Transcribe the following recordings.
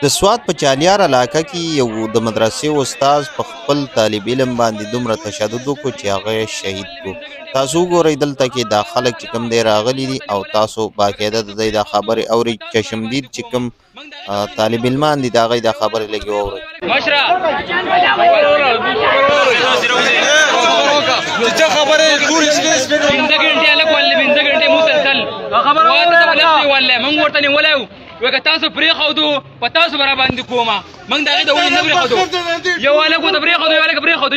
د سوات په چالیار علاقه کې یو د مدرسې استاد په خپل طالب علم باندې دومره تشدد وکړو چې هغه شهید کړو. تاسو وګورئ دلته کې دا خلک چې کوم دی راغلي دي او تاسو باقاعده د دوی دا خبرې اورئ. چشمدید چې کوم طالب علمان دي د هغوی دا خبرې لږې واورئ. وکه تاسو پرېښودو په تاسو به راباندې کومه موږ د هغې د ولې نه پرېښودو یو هلک ورته پرېښودو یو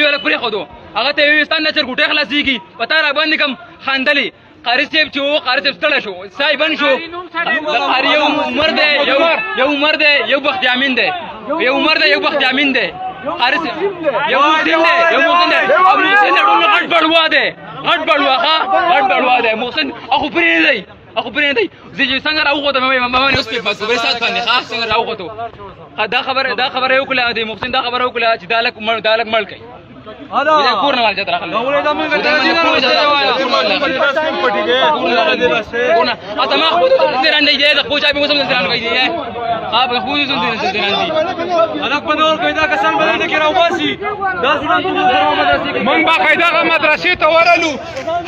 هلک پرېښودو هغه ته یې وویل ستا نچر ګوټۍ خلاصېږي په تا راباندې کوم خندلې قاري صاحب چې و قاري صاحب ستړی شو ساه یې بند شو یو عمر دی یو عمر دی یو بخت یامین دی یو عمر دی یو بخت یامین دی قاري صاحب یو محسن دی او محسن ډېر غټ بړوا دی غټ بړوا دی محسن اخو پرېږدئ اخو پرېږدئ زه چې څنګه راوخوتم ما باندې اوس په خبرې ساعت باندې ښه څنګه راوخوتو دا خبره یې وکړه د محسن دا خبره وکړه چې دا هلک مړ کړئ کور نه والجت راغلی ما خود زندران دی د خپل چا به مسلمان زندران کوي دی به خود زندران دی هلک په نور کوي دا کسان باندې کې راوباسي دا ځوان په مدرسې کې موږ باقاعده هغه مدرسې ته ورلو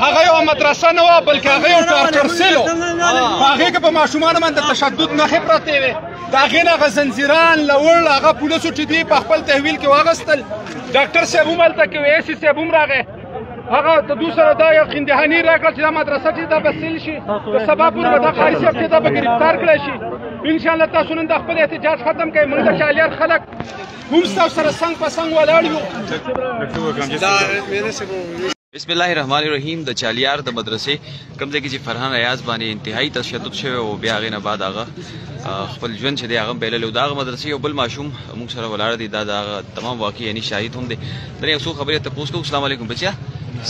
هغه یو مدرسه نه وه بلکې هغه یو ټارچر سیل و په هغې کې په ماشومانو باندې تشدد نښې پرتې وې د هغې نه هغه زنځیران لوړ هغه پولیسو چې دوی په خپل تحویل کې واغستل ډاکټر صاحب هم هلته کې و اے سی صاحب هم راغی هغه د دوی سره دا یقین دهاني راکړه چې دا مدرسه چې دا به سیل شي د سبا پورې به دا قاري صاحب چې دا به ګرفتار کړی شي انشاءالله تاسو نن د خپل احتجاج ختم کړئ موږ د چالیار خلک هم ستاسو سره څنګ په څنګ ولاړ یو. بسم الله الرحمن الرحیم. د چالیار د مدرسې کوم ځای کې چې فرحان ایاز باندې انتهایی تشدد شوی او بیا هغې نه بعد هغه خپل ژوند چې دی هغه بایللی و د هغه مدرسې یو بل ماشوم موږ سره ولاړ دی دا د هغه تمام واقع یعنې شاهد هم دی د یو څو خبرې تپوس کوو. السلام علیکم بچیا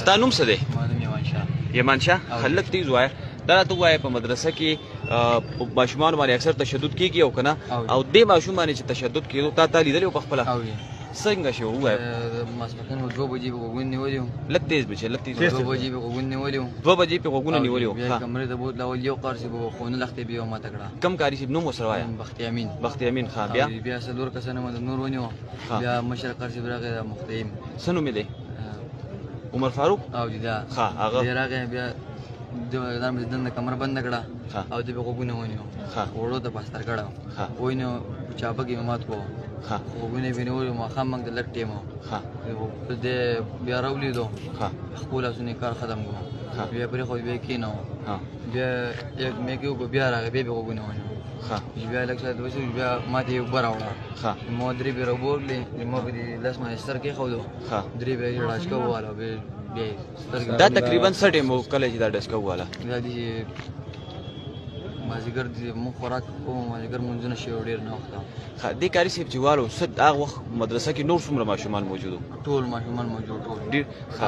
ستا نوم څه دی؟ یمان شاه. خلک تیز وایه دا راته ووایه په مدرسه کې ماشومانو باندې اکثر تشدد کېږي او که نه او دې ماشوم باندې چې تشدد کېدو تا لیدلی و په خپله څنګه شو ووایه؟ ماسپښین 2 بجې به غوږونه نیولي وو لږ تیز بچې لږ تیز 2 بجې به غوږونه نیولي وو 2 بجې پې غوږونه نیولي وو بیا کمرې ته بوتلول یو قاري صاحب به خونه لښتې بیا ماته کړه. کم قاري صاحب نوم ورسره وایه؟ بخت یامین. بخت یامین. ښه بیا څلور کسانو مې د نور ونیوه بیا مشر قاري صاحب راغی د مختیم څه نوم یې دی؟ عمر فاروق. او دا ښه هغه بیا راغی بیا دا مې دنده کمره بنده کړه او دې به غوږونه ونیو وړو ته پاستر کړه ونیو چابک یې مات کړو غوږونه یې مې نیولي ماښام موږ د لږ ټیم و دې بیا راولیدو خپل لاسونه کار ختم کړو بیا پرېښود بیا یې کېناوه بیا یک میکې وکړو بیا راغی بیا به غوږونه ونیو بیا لږ ساعت وشو بیا ما ته یې اوبه راوړه ما درې بیا راوبه ورکړې ما به دې لاس باندې ستر کېښودو درې بیا یې ډاچکه وواله دا تقریبا څه ټایم و کله چې دا ډسکه وواله؟ دا دي مازدیګر موږ خوراک کوو مازدیګر مونځونه شوي ډېر نه وخته. ښه دې کاري صاحب چې والو څه هغه وخت مدرسه کې نور څومره ماشومان موجود وو؟ ټول ماشومان موجود ټول ډېر. ښه